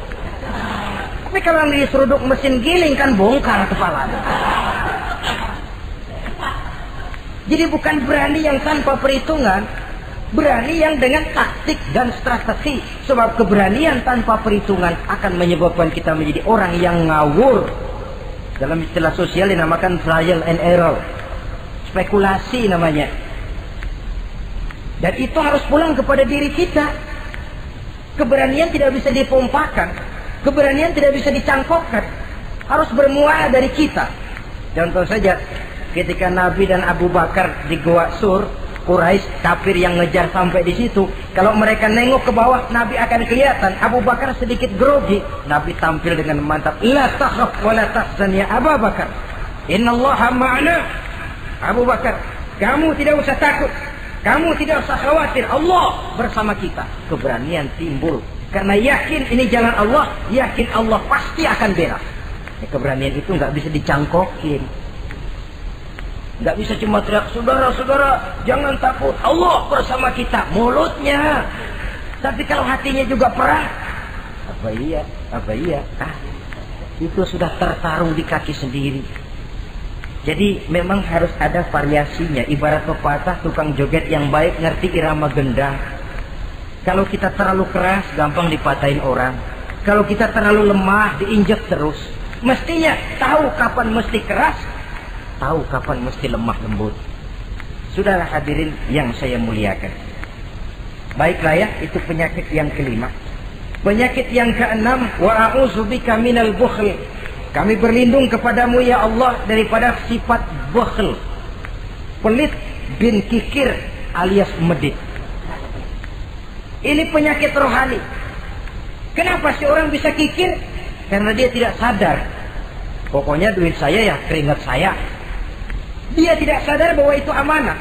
Speaker 2: Tapi kalau yang diseruduk mesin giling kan bongkar kepala. Jadi bukan berani yang tanpa perhitungan, berani yang dengan taktik dan strategi. Sebab keberanian tanpa perhitungan akan menyebabkan kita menjadi orang yang ngawur. Dalam istilah sosial dinamakan trial and error. Spekulasi namanya. Dan itu harus pulang kepada diri kita. Keberanian tidak bisa dipompakan, keberanian tidak bisa dicangkokkan, harus bermuara dari kita. Contoh saja, ketika Nabi dan Abu Bakar di Gua Sur, Quraisy kafir yang ngejar sampai di situ, kalau mereka nengok ke bawah, Nabi akan kelihatan. Abu Bakar sedikit grogi, Nabi tampil dengan mantap, la takhaf wa la tahzan ya Abu Bakar, innallaha ma'ana. Abu Bakar, kamu tidak usah takut, kamu tidak usah khawatir, Allah bersama kita. Keberanian timbul karena yakin ini jalan Allah, yakin Allah pasti akan bela. Keberanian itu nggak bisa dicangkokin, nggak bisa cuma teriak, saudara-saudara jangan takut, Allah bersama kita, mulutnya. Tapi kalau hatinya juga perang, apa iya, itu sudah tertaruh di kaki sendiri. Jadi memang harus ada variasinya. Ibarat pepatah, tukang joget yang baik ngerti irama gendang. Kalau kita terlalu keras, gampang dipatahin orang. Kalau kita terlalu lemah, diinjek terus. Mestinya tahu kapan mesti keras, tahu kapan mesti lemah lembut. Saudara hadirin yang saya muliakan, baiklah ya, itu penyakit yang kelima. Penyakit yang keenam, wa a'udzubika minal bukhl. Kami berlindung kepadamu ya Allah daripada sifat bukhl, pelit bin kikir alias medit. Ini penyakit rohani. Kenapa sih orang bisa kikir? Karena dia tidak sadar. Pokoknya duit saya ya keringat saya. Dia tidak sadar bahwa itu amanah.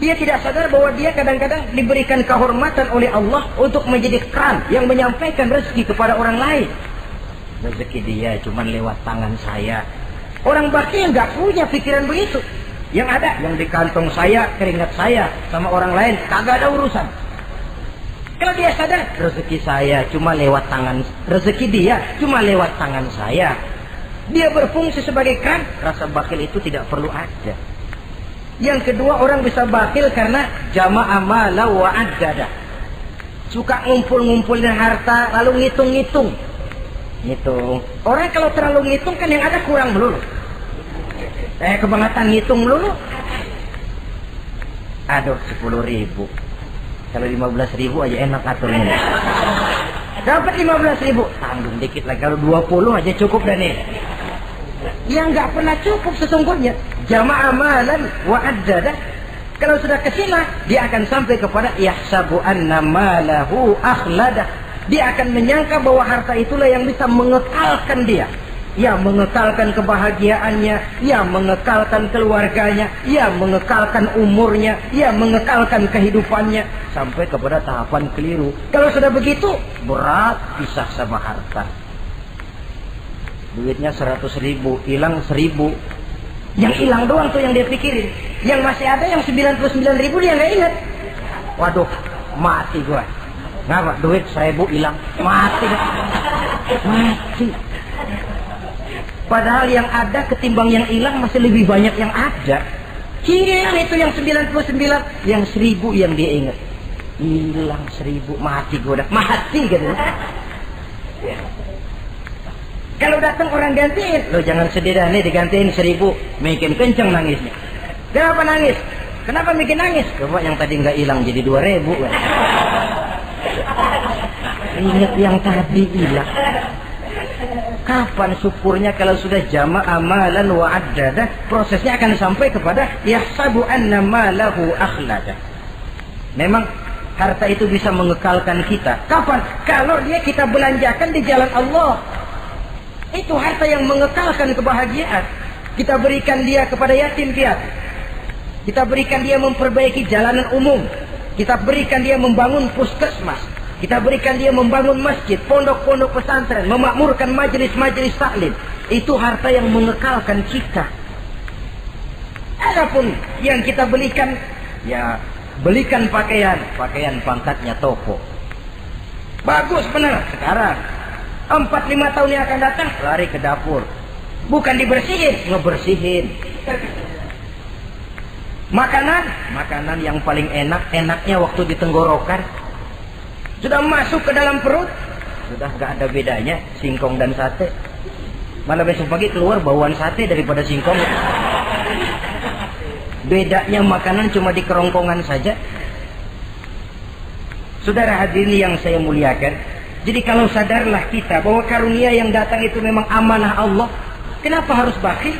Speaker 2: Dia tidak sadar bahwa dia kadang-kadang diberikan kehormatan oleh Allah untuk menjadi keran yang menyampaikan rezeki kepada orang lain. Rezeki dia cuma lewat tangan saya. Orang bakti nggak punya pikiran begitu. Yang ada yang di kantong saya, keringat saya, sama orang lain kagak ada urusan. Kalau dia sadar rezeki saya cuma lewat tangan, rezeki dia cuma lewat tangan saya. Dia berfungsi sebagai keran, rasa bakhil itu tidak perlu ada. Yang kedua, orang bisa bakhil karena jama'a mala wa addada. Suka ngumpul-ngumpulin harta lalu ngitung-ngitung. Ngitung. Orang kalau terlalu ngitung kan yang ada kurang melulu. Kebangetan ngitung melulu. Aduh, 10.000. Kalau 15.000 aja enak aturnya. Dapat 15.000, tanggung dikit lagi. Kalau 20 aja cukup dah nih. Yang nggak pernah cukup sesungguhnya. Jama'a malan wa addada. Kalau sudah kesila, dia akan sampai kepada yahsabu anna malahu akhlada. Dia akan menyangka bahwa harta itulah yang bisa mengekalkan dia. Ya, mengekalkan kebahagiaannya, ya mengekalkan keluarganya, ya mengekalkan umurnya, ya mengekalkan kehidupannya sampai kepada tahapan keliru. Kalau sudah begitu, berat pisah sama harta. Duitnya 100.000, hilang 1.000. Yang hilang doang tuh yang dia pikirin. Yang masih ada yang 99.000 dia nggak ingat. Waduh, mati gua. Ngapa? Duit 1.000 hilang, mati. Mati. Padahal yang ada ketimbang yang hilang masih lebih banyak yang ada. Hilang itu yang 99, yang 1.000 yang dia ingat. Hilang 1.000, mati gua dah. Mati gitu. Ya. Kalau datang orang gantiin, lo jangan sedih dah nih digantiin 1.000, makin kenceng nangisnya. Kenapa nangis? Kenapa bikin nangis? Coba yang tadi nggak hilang jadi 2.000. Ingat yang tadi hilang. Kapan syukurnya kalau sudah jama'a malan wa addada? Prosesnya akan sampai kepada yahsabu anna malahu akhlada. Memang harta itu bisa mengekalkan kita. Kapan? Kalau dia kita belanjakan di jalan Allah. Itu harta yang mengekalkan kebahagiaan. Kita berikan dia kepada yatim piatu. Kita berikan dia memperbaiki jalanan umum. Kita berikan dia membangun puskesmas. Kita berikan dia membangun masjid, pondok-pondok pesantren, memakmurkan majelis-majelis taklim. Itu harta yang mengekalkan kita. Adapun yang kita belikan, ya belikan pakaian pangkatnya toko. Bagus benar sekarang. 4-5 tahun yang akan datang lari ke dapur, bukan dibersihin, ngebersihin. Makanan yang paling enaknya waktu di tenggorokan. Sudah masuk ke dalam perut, sudah gak ada bedanya singkong dan sate. Malah besok pagi keluar bauan sate daripada singkong. Bedanya makanan cuma di kerongkongan saja. Saudara hadirin yang saya muliakan, jadi kalau sadarlah kita bahwa karunia yang datang itu memang amanah Allah, kenapa harus bakhil?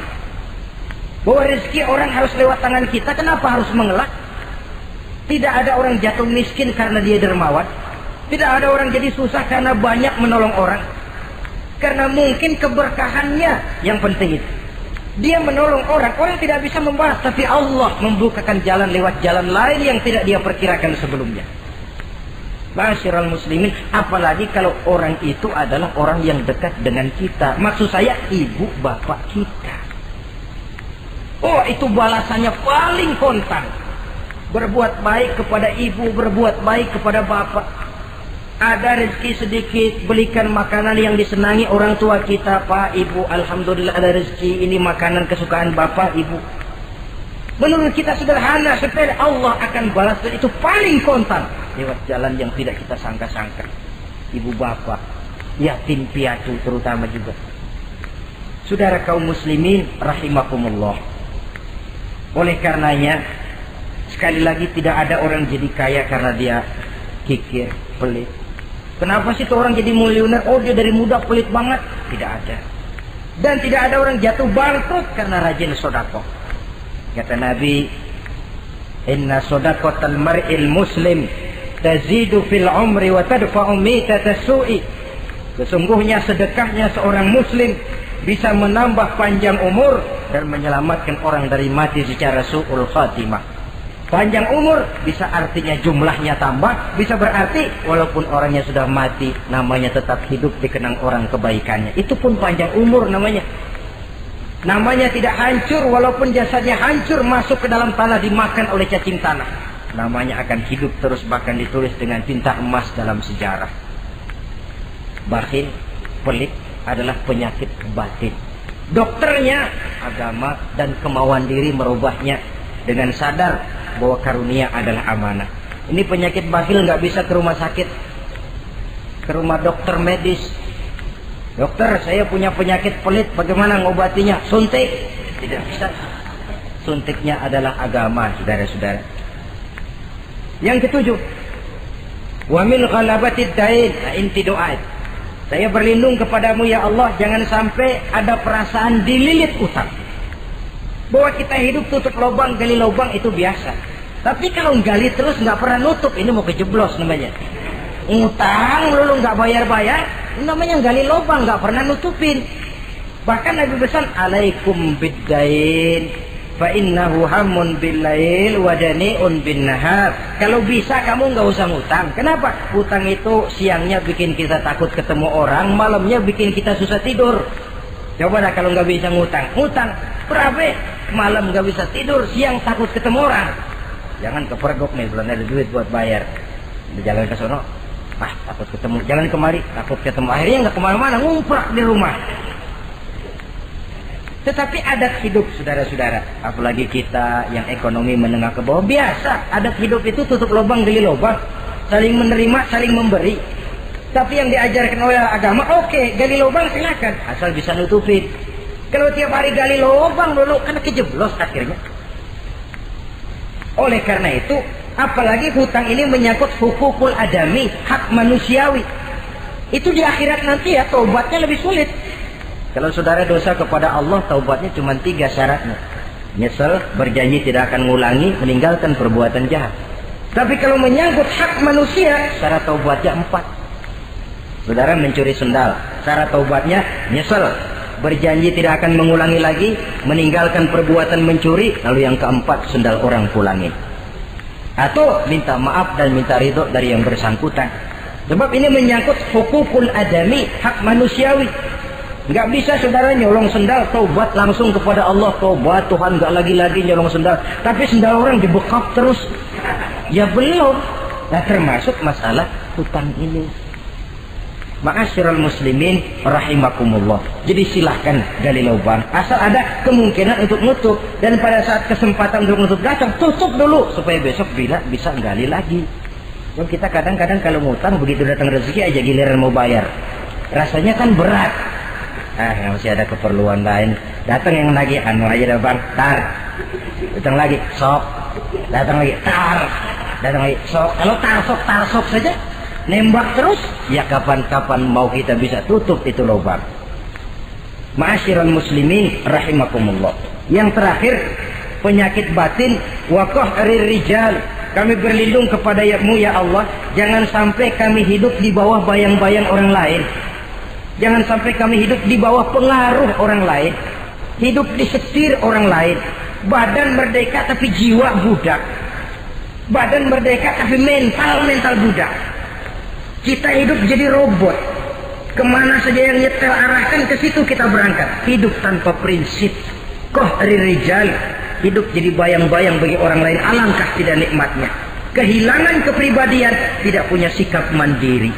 Speaker 2: Bahwa rezeki orang harus lewat tangan kita, kenapa harus mengelak? Tidak ada orang jatuh miskin karena dia dermawan. Tidak ada orang jadi susah karena banyak menolong orang. Karena mungkin keberkahannya yang penting itu. Dia menolong orang tidak bisa membalas, tapi Allah membukakan jalan lewat jalan lain yang tidak dia perkirakan sebelumnya. Ma'asyiral muslimin, apalagi kalau orang itu adalah orang yang dekat dengan kita. Maksud saya ibu bapak kita. Oh, itu balasannya paling kontan. Berbuat baik kepada ibu, berbuat baik kepada bapak. Ada rezeki sedikit, belikan makanan yang disenangi orang tua kita. Pak, ibu, alhamdulillah ada rezeki, ini makanan kesukaan bapak, ibu. Menurut kita sederhana, sepele, Allah akan balas, dan itu paling kontan lewat jalan yang tidak kita sangka-sangka. Ibu bapak, yatim piatu terutama juga. Saudara kaum muslimin rahimakumullah. Oleh karenanya, sekali lagi tidak ada orang jadi kaya karena dia kikir, pelit. Kenapa sih tuh orang jadi miliuner? Oh, dia dari muda pelit banget. Tidak ada. Dan tidak ada orang jatuh bangkrut karena rajin sedekah. Kata Nabi, Inna shadaqatal mar'il muslim tazidu fil umri wa tadfa'u mitatas su'i. Sesungguhnya sedekahnya seorang muslim bisa menambah panjang umur dan menyelamatkan orang dari mati secara su'ul khatimah. Panjang umur bisa artinya jumlahnya tambah, bisa berarti walaupun orangnya sudah mati, namanya tetap hidup dikenang orang kebaikannya. Itu pun panjang umur namanya. Namanya tidak hancur walaupun jasadnya hancur masuk ke dalam tanah dimakan oleh cacing tanah. Namanya akan hidup terus, bahkan ditulis dengan tinta emas dalam sejarah. Bakhil, pelit adalah penyakit batin. Dokternya agama dan kemauan diri merubahnya dengan sadar bahwa karunia adalah amanah. Ini penyakit bakhil nggak bisa ke rumah sakit, ke rumah dokter medis. Dokter, saya punya penyakit pelit, bagaimana ngobatinya? Suntik. Tidak bisa. Suntiknya adalah agama, saudara-saudara. Yang ketujuh, wa min ghalabatid dain, inti doa. Saya berlindung kepadamu ya Allah, jangan sampai ada perasaan dililit utang. Bahwa kita hidup tutup lubang, gali lubang itu biasa. Tapi kalau gali terus nggak pernah nutup, ini mau kejeblos namanya. Ngutang lalu nggak bayar-bayar, namanya gali lubang, nggak pernah nutupin. Bahkan Nabi pesan, alaikum biddain fa innahu hammun billail wa dani'un bin nahar. Kalau bisa kamu nggak usah ngutang. Kenapa? Utang itu siangnya bikin kita takut ketemu orang, malamnya bikin kita susah tidur. Coba dah kalau nggak bisa ngutang, ngutang berabe, malam nggak bisa tidur, siang takut ketemu orang. Jangan kepergok nih, belum ada duit buat bayar. Di jalan ke sono, takut ketemu. Jalan kemari, takut ketemu. Akhirnya nggak kemana-mana, ngumprak di rumah. Tetapi adat hidup, saudara-saudara, apalagi kita yang ekonomi menengah ke bawah, biasa adat hidup itu tutup lubang gali lubang, saling menerima, saling memberi. Tapi yang diajarkan oleh agama, oke, gali lubang silakan, asal bisa nutupin. Kalau tiap hari gali lubang dulu, kan kejeblos akhirnya. Oleh karena itu, apalagi hutang ini menyangkut hukukul adami, hak manusiawi. Itu di akhirat nanti ya, taubatnya lebih sulit. Kalau saudara dosa kepada Allah, taubatnya cuma 3 syaratnya. Nyesel, berjanji tidak akan ngulangi, meninggalkan perbuatan jahat. Tapi kalau menyangkut hak manusia, syarat taubatnya 4. Saudara mencuri sendal, syarat taubatnya nyesel, berjanji tidak akan mengulangi lagi, meninggalkan perbuatan mencuri, lalu yang keempat, sendal orang pulangin. Atau minta maaf dan minta ridho dari yang bersangkutan. Sebab ini menyangkut hukukul adami, hak manusiawi. Nggak bisa saudara nyolong sendal, taubat langsung kepada Allah, taubat Tuhan, nggak lagi-lagi nyolong sendal. Tapi sendal orang dibekap terus, ya belum. Nah, termasuk masalah hutang ini. Ma'asyiral muslimin rahimakumullah. Jadi silahkan gali lubang, asal ada kemungkinan untuk nutup. Dan pada saat kesempatan untuk nutup datang, tutup dulu supaya besok bila bisa gali lagi. Dan kita kadang-kadang kalau ngutang, begitu datang rezeki aja giliran mau bayar, rasanya kan berat. Masih ada keperluan lain. Datang yang lagi, anu aja dah bang, tar. Datang lagi, sok. Datang lagi, tar. Datang lagi, sok. Kalau tar sok saja, nembak terus, ya kapan-kapan mau kita bisa tutup itu lubang. Ma'asyiral muslimin rahimakumullah. Yang terakhir, penyakit batin, waqah rijal. Kami berlindung kepada-Mu ya Allah, jangan sampai kami hidup di bawah bayang-bayang orang lain. Jangan sampai kami hidup di bawah pengaruh orang lain, hidup disetir orang lain. Badan merdeka tapi jiwa budak. Badan merdeka tapi mental budak. Kita hidup jadi robot. Kemana saja yang nyetel arahkan, ke situ kita berangkat. Hidup tanpa prinsip. Qahri rijal. Hidup jadi bayang-bayang bagi orang lain. Alangkah tidak nikmatnya. Kehilangan kepribadian, tidak punya sikap mandiri.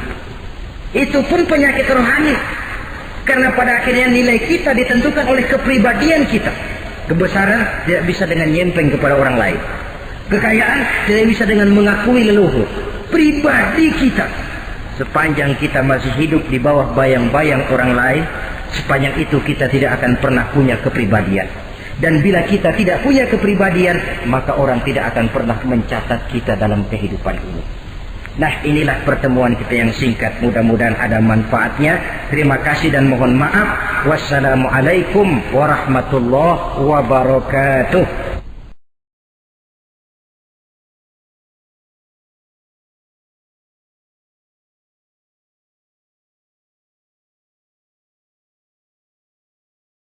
Speaker 2: Itu pun penyakit rohani. Karena pada akhirnya nilai kita ditentukan oleh kepribadian kita. Kebesaran tidak bisa dengan nyempeng kepada orang lain. Kekayaan tidak bisa dengan mengakui leluhur. Pribadi kita, sepanjang kita masih hidup di bawah bayang-bayang orang lain, sepanjang itu kita tidak akan pernah punya kepribadian. Dan bila kita tidak punya kepribadian, maka orang tidak akan pernah mencatat kita dalam kehidupan ini. Nah, inilah pertemuan kita yang singkat. Mudah-mudahan ada manfaatnya. Terima kasih dan mohon maaf. Wassalamualaikum warahmatullahi wabarakatuh.